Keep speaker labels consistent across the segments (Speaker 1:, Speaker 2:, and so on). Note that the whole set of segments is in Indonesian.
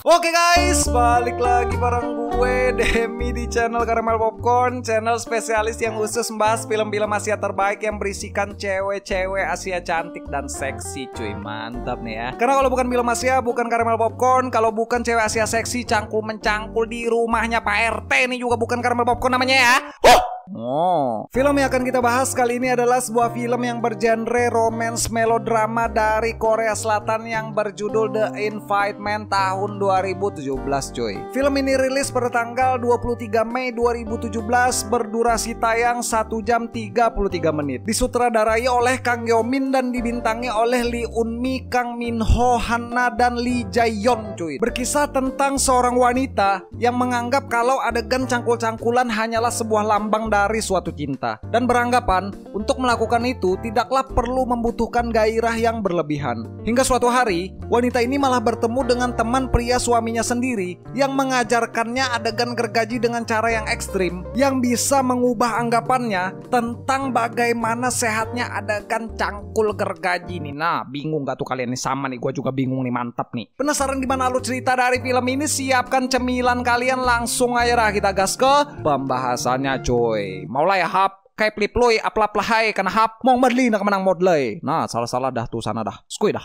Speaker 1: Oke guys, balik lagi bareng gue Demi di channel Caramel Popcorn, channel spesialis yang khusus membahas film-film Asia terbaik yang berisikan cewek-cewek Asia cantik dan seksi. Cuy, mantap nih ya. Karena kalau bukan film Asia, bukan Caramel Popcorn. Kalau bukan cewek Asia seksi cangkul-mencangkul di rumahnya Pak RT, ini juga bukan Caramel Popcorn namanya ya. Film yang akan kita bahas kali ini adalah sebuah film yang bergenre romance melodrama dari Korea Selatan yang berjudul The Invitement tahun 2017 cuy. Film ini rilis pada tanggal 23 Mei 2017, berdurasi tayang 1 jam 33 menit. Disutradarai oleh Kang Yeomin dan dibintangi oleh Lee Eun-mi, Kang Min-ho, Hanna, dan Lee Jae-yeon cuy. Berkisah tentang seorang wanita yang menganggap kalau adegan cangkul-cangkulan hanyalah sebuah lambang dari suatu cinta, dan beranggapan untuk melakukan itu tidaklah perlu membutuhkan gairah yang berlebihan. Hingga suatu hari, wanita ini malah bertemu dengan teman pria suaminya sendiri yang mengajarkannya adegan gergaji dengan cara yang ekstrim, yang bisa mengubah anggapannya tentang bagaimana sehatnya adegan cangkul gergaji nih. Nah, bingung gak tuh kalian nih? Sama nih, gue juga bingung nih, mantap nih. Penasaran gimana alur cerita dari film ini? Siapkan cemilan kalian, langsung aja dah kita gas ke pembahasannya coy. Maulah ya hap kayak pliploy aplap lahai karena hap mau medli nak menang modlay. Nah, salah-salah dah tuh sana dah. Skui dah.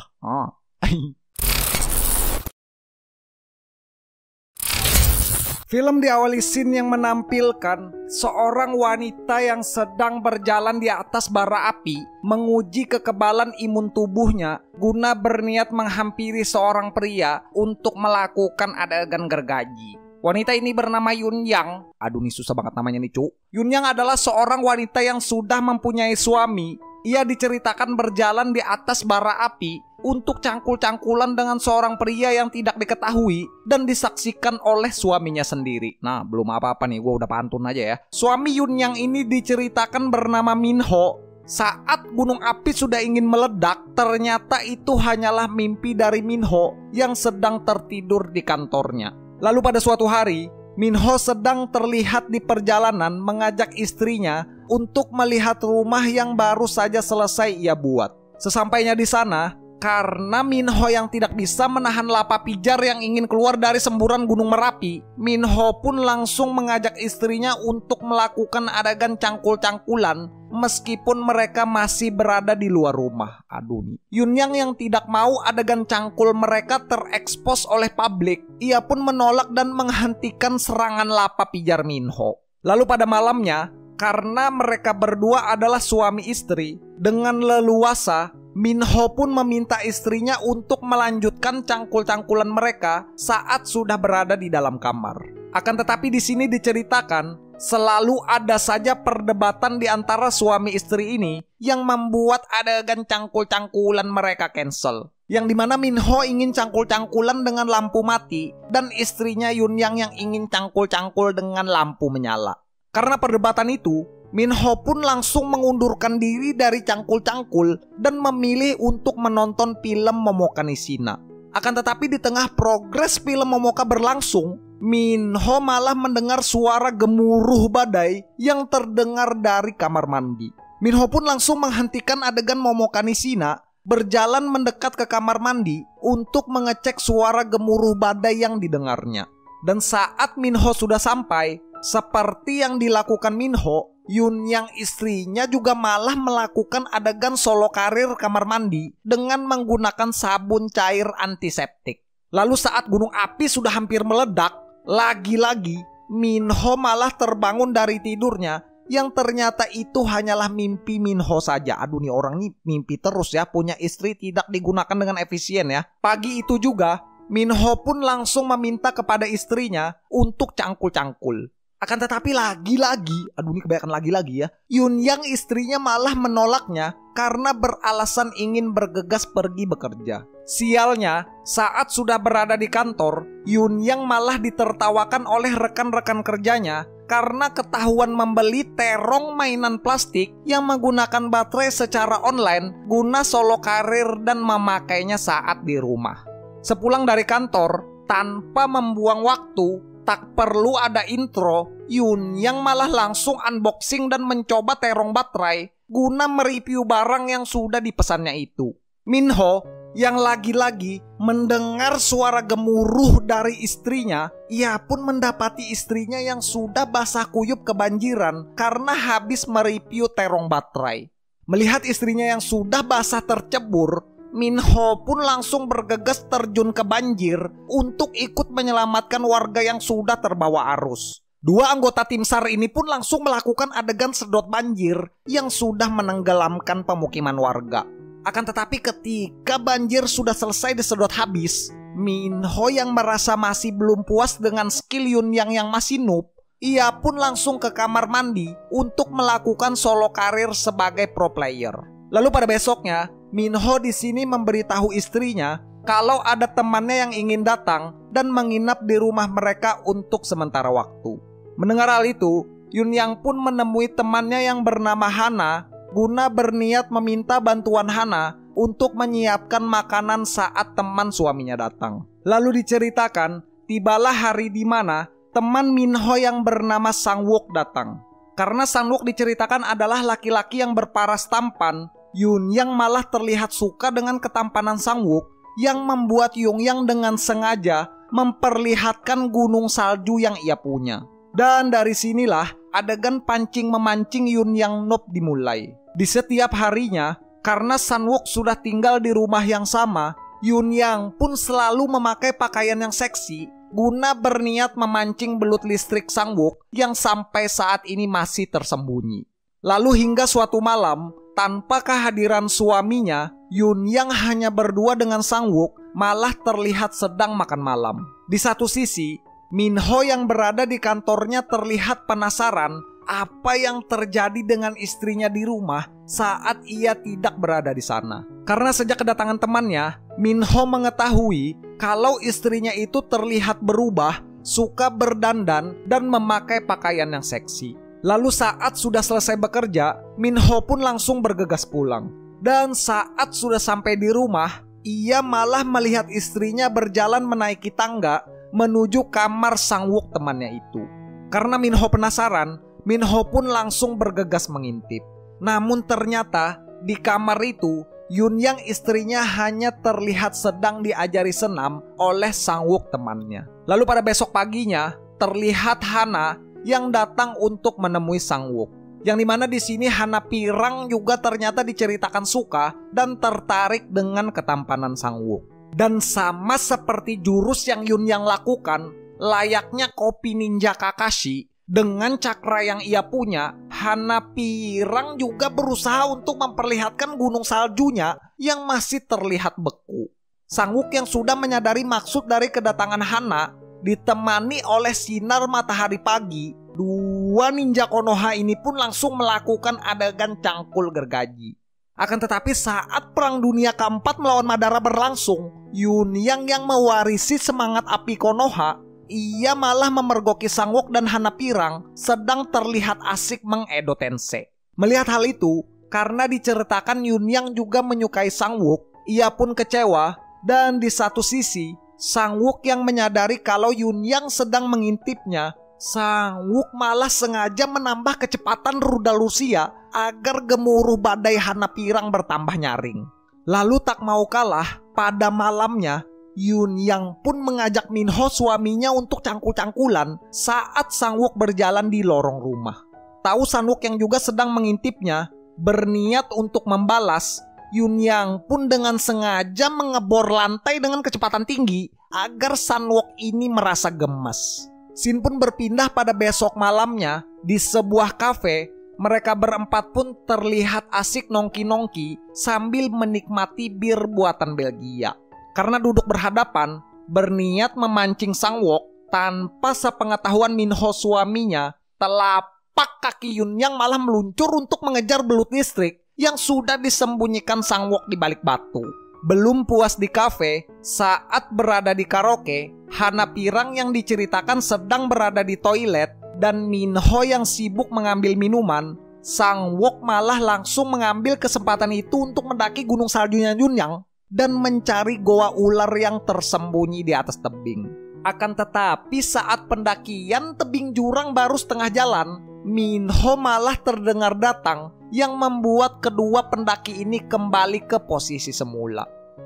Speaker 1: Film diawali scene yang menampilkan seorang wanita yang sedang berjalan di atas bara api, menguji kekebalan imun tubuhnya guna berniat menghampiri seorang pria untuk melakukan adegan gergaji. Wanita ini bernama Yun Yang. Aduh, nih susah banget namanya nih cu. Yun Yang adalah seorang wanita yang sudah mempunyai suami. Ia diceritakan berjalan di atas bara api untuk cangkul-cangkulan dengan seorang pria yang tidak diketahui dan disaksikan oleh suaminya sendiri. Nah, belum apa-apa nih, gue udah pantun aja ya. Suami Yun Yang ini diceritakan bernama Min-ho. Saat gunung api sudah ingin meledak, ternyata itu hanyalah mimpi dari Min-ho yang sedang tertidur di kantornya. Lalu pada suatu hari, Min-ho sedang terlihat di perjalanan mengajak istrinya untuk melihat rumah yang baru saja selesai ia buat. Sesampainya di sana, karena Min-ho yang tidak bisa menahan lapa pijar yang ingin keluar dari semburan gunung Merapi, Min-ho pun langsung mengajak istrinya untuk melakukan adegan cangkul-cangkulan meskipun mereka masih berada di luar rumah. Aduh nih. Yun Yang yang tidak mau adegan cangkul mereka terekspos oleh publik, ia pun menolak dan menghentikan serangan lapa pijar Min-ho. Lalu pada malamnya, karena mereka berdua adalah suami istri, dengan leluasa Min-ho pun meminta istrinya untuk melanjutkan cangkul-cangkulan mereka saat sudah berada di dalam kamar. Akan tetapi di sini diceritakan selalu ada saja perdebatan di antara suami istri ini yang membuat adegan cangkul-cangkulan mereka cancel. Yang dimana Min-ho ingin cangkul-cangkulan dengan lampu mati dan istrinya Yun Yang yang ingin cangkul-cangkul dengan lampu menyala. Karena perdebatan itu, Min-ho pun langsung mengundurkan diri dari cangkul-cangkul dan memilih untuk menonton film Momoka ni Shina. Akan tetapi di tengah progres film Momoka berlangsung, Min-ho malah mendengar suara gemuruh badai yang terdengar dari kamar mandi. Min-ho pun langsung menghentikan adegan Momoka ni Shina, berjalan mendekat ke kamar mandi untuk mengecek suara gemuruh badai yang didengarnya. Dan saat Min-ho sudah sampai, seperti yang dilakukan Min-ho, Yun Yang istrinya juga malah melakukan adegan solo karir kamar mandi dengan menggunakan sabun cair antiseptik. Lalu saat gunung api sudah hampir meledak, lagi-lagi Min-ho malah terbangun dari tidurnya yang ternyata itu hanyalah mimpi Min-ho saja. Aduh, nih orang nih mimpi terus ya, punya istri tidak digunakan dengan efisien ya. Pagi itu juga Min-ho pun langsung meminta kepada istrinya untuk cangkul-cangkul. Akan tetapi lagi-lagi, aduh ini kebanyakan lagi-lagi ya, Yun Yang istrinya malah menolaknya karena beralasan ingin bergegas pergi bekerja. Sialnya, saat sudah berada di kantor, Yun Yang malah ditertawakan oleh rekan-rekan kerjanya karena ketahuan membeli terong mainan plastik yang menggunakan baterai secara online guna solo karir dan memakainya saat di rumah. Sepulang dari kantor, tanpa membuang waktu, tak perlu ada intro, Yun Yang malah langsung unboxing dan mencoba terong baterai guna mereview barang yang sudah dipesannya itu. Min-ho yang lagi-lagi mendengar suara gemuruh dari istrinya. Ia pun mendapati istrinya yang sudah basah kuyup kebanjiran karena habis mereview terong baterai. Melihat istrinya yang sudah basah tercebur, Minho pun langsung bergegas terjun ke banjir untuk ikut menyelamatkan warga yang sudah terbawa arus. Dua anggota tim SAR ini pun langsung melakukan adegan sedot banjir yang sudah menenggelamkan pemukiman warga. Akan tetapi ketika banjir sudah selesai disedot habis, Minho yang merasa masih belum puas dengan skill Yunyang yang masih noob, ia pun langsung ke kamar mandi untuk melakukan solo karir sebagai pro player. Lalu pada besoknya, Minho di sini memberitahu istrinya kalau ada temannya yang ingin datang dan menginap di rumah mereka untuk sementara waktu. Mendengar hal itu, Yunyang pun menemui temannya yang bernama Hana guna berniat meminta bantuan Hana untuk menyiapkan makanan saat teman suaminya datang. Lalu diceritakan, tibalah hari di mana teman Minho yang bernama Sang-wook datang. Karena Sang-wook diceritakan adalah laki-laki yang berparas tampan, Yunyang malah terlihat suka dengan ketampanan Sang-wook yang membuat Yunyang dengan sengaja memperlihatkan gunung salju yang ia punya. Dan dari sinilah adegan pancing-memancing Yunyang noob dimulai. Di setiap harinya, karena Sang-wook sudah tinggal di rumah yang sama, Yunyang pun selalu memakai pakaian yang seksi guna berniat memancing belut listrik Sang-wook yang sampai saat ini masih tersembunyi. Lalu hingga suatu malam, tanpa kehadiran suaminya, Yunyang hanya berdua dengan Sang-wook malah terlihat sedang makan malam. Di satu sisi, Minho yang berada di kantornya terlihat penasaran apa yang terjadi dengan istrinya di rumah saat ia tidak berada di sana. Karena sejak kedatangan temannya, Minho mengetahui kalau istrinya itu terlihat berubah, suka berdandan dan memakai pakaian yang seksi. Lalu saat sudah selesai bekerja, Minho pun langsung bergegas pulang. Dan saat sudah sampai di rumah, ia malah melihat istrinya berjalan menaiki tangga menuju kamar Sang-wook temannya itu. Karena Minho penasaran, Minho pun langsung bergegas mengintip. Namun ternyata di kamar itu, Yunyang istrinya hanya terlihat sedang diajari senam oleh Sang-wook temannya. Lalu pada besok paginya, terlihat Hana yang datang untuk menemui Sang-wook. Yang dimana di sini Hana Pirang juga ternyata diceritakan suka dan tertarik dengan ketampanan Sang-wook. Dan sama seperti jurus yang Yunyang lakukan, layaknya kopi ninja Kakashi, dengan cakra yang ia punya, Hana Pirang juga berusaha untuk memperlihatkan gunung saljunya yang masih terlihat beku. Sang-wook yang sudah menyadari maksud dari kedatangan Hana, ditemani oleh sinar matahari pagi, dua ninja Konoha ini pun langsung melakukan adegan cangkul gergaji. Akan tetapi saat Perang Dunia keempat melawan Madara berlangsung, Yunyang yang mewarisi semangat api Konoha, ia malah memergoki Sang-wook dan Hana Pirang sedang terlihat asik mengedo Tensei. Melihat hal itu, karena diceritakan Yunyang juga menyukai Sang-wook, ia pun kecewa. Dan di satu sisi, Sang-wook yang menyadari kalau Yunyang sedang mengintipnya, Sang-wook malah sengaja menambah kecepatan rudal Rusia agar gemuruh badai Hana Pirang bertambah nyaring. Lalu tak mau kalah, pada malamnya Yunyang pun mengajak Minho suaminya untuk cangkul-cangkulan saat Sang-wook berjalan di lorong rumah. Tahu Sang-wook yang juga sedang mengintipnya, berniat untuk membalas, Yunyang pun dengan sengaja mengebor lantai dengan kecepatan tinggi agar Sang-wook ini merasa gemas. Scene pun berpindah pada besok malamnya di sebuah kafe. Mereka berempat pun terlihat asik nongki-nongki sambil menikmati bir buatan Belgia. Karena duduk berhadapan, berniat memancing Sang-wook, tanpa sepengetahuan Minho suaminya, telapak kaki Yunyang malah meluncur untuk mengejar belut listrik yang sudah disembunyikan Sang-wook di balik batu. Belum puas di kafe, saat berada di karaoke, Hana Pirang yang diceritakan sedang berada di toilet dan Minho yang sibuk mengambil minuman, Sang-wook malah langsung mengambil kesempatan itu untuk mendaki gunung saljunya Yunyang dan mencari goa ular yang tersembunyi di atas tebing. Akan tetapi saat pendakian tebing jurang baru setengah jalan, Minho malah terdengar datang yang membuat kedua pendaki ini kembali ke posisi semula.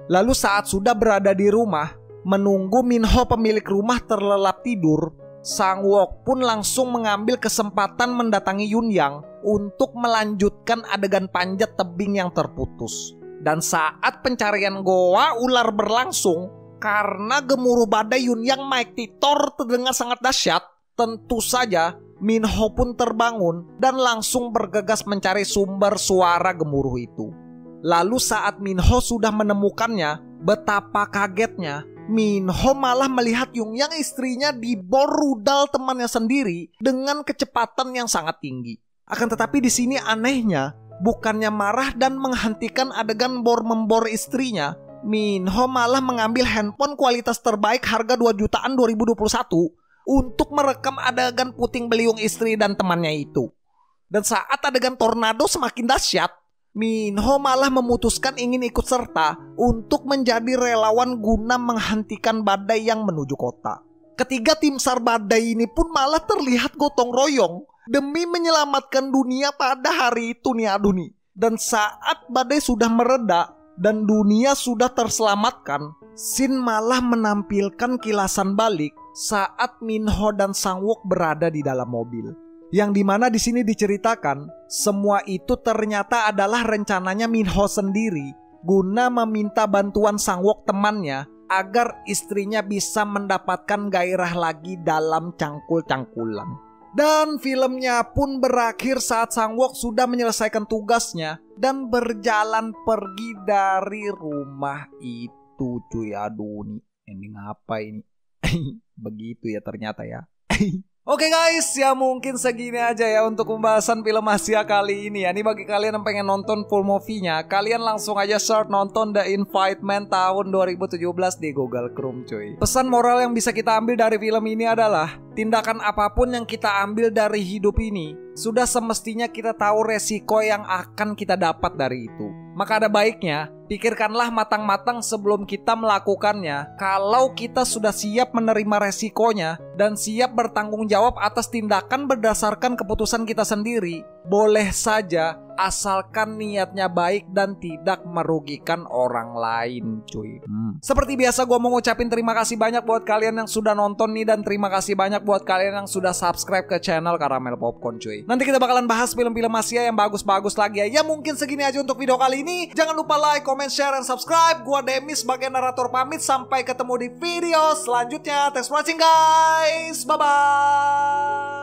Speaker 1: Lalu saat sudah berada di rumah, menunggu Minho pemilik rumah terlelap tidur, Sang Wook pun langsung mengambil kesempatan mendatangi Yunyang untuk melanjutkan adegan panjat tebing yang terputus. Dan saat pencarian goa ular berlangsung, karena gemuruh badai Yunyang Mighty Thor terdengar sangat dahsyat, tentu saja Minho pun terbangun dan langsung bergegas mencari sumber suara gemuruh itu. Lalu saat Minho sudah menemukannya, betapa kagetnya Minho malah melihat Yunyang istrinya dibor rudal temannya sendiri dengan kecepatan yang sangat tinggi. Akan tetapi di sini anehnya, bukannya marah dan menghentikan adegan bor-membor istrinya, Minho malah mengambil handphone kualitas terbaik harga 2 jutaan 2021 untuk merekam adegan puting beliung istri dan temannya itu. Dan saat adegan tornado semakin dahsyat, Minho malah memutuskan ingin ikut serta untuk menjadi relawan guna menghentikan badai yang menuju kota. Ketiga tim SAR badai ini pun malah terlihat gotong royong demi menyelamatkan dunia pada hari itu nih aduh nih. Dan saat badai sudah mereda dan dunia sudah terselamatkan, Shin malah menampilkan kilasan balik saat Minho dan Sang Wook berada di dalam mobil. Yang dimana di sini diceritakan semua itu ternyata adalah rencananya Minho sendiri guna meminta bantuan Sang Wook temannya agar istrinya bisa mendapatkan gairah lagi dalam cangkul-cangkulan. Dan filmnya pun berakhir saat Sang Wook sudah menyelesaikan tugasnya dan berjalan pergi dari rumah itu. Cuy, aduh nih ending apa ini? Begitu ya ternyata ya. Oke guys, ya mungkin segini aja ya untuk pembahasan film Asia kali ini ya. Ini bagi kalian yang pengen nonton full movie-nya, kalian langsung aja search nonton The Invitement tahun 2017 di Google Chrome cuy. Pesan moral yang bisa kita ambil dari film ini adalah, tindakan apapun yang kita ambil dari hidup ini, sudah semestinya kita tahu resiko yang akan kita dapat dari itu. Maka ada baiknya, pikirkanlah matang-matang sebelum kita melakukannya. Kalau kita sudah siap menerima resikonya dan siap bertanggung jawab atas tindakan berdasarkan keputusan kita sendiri, boleh saja asalkan niatnya baik dan tidak merugikan orang lain cuy. Seperti biasa gue mau ngucapin terima kasih banyak buat kalian yang sudah nonton nih, dan terima kasih banyak buat kalian yang sudah subscribe ke channel Caramel Popcorn cuy. Nanti kita bakalan bahas film-film Asia yang bagus-bagus lagi ya. Ya mungkin segini aja untuk video kali ini. Jangan lupa like, comment, share, dan subscribe. Gua Demis sebagai narator pamit. Sampai ketemu di video selanjutnya. Thanks for watching guys. Bye-bye.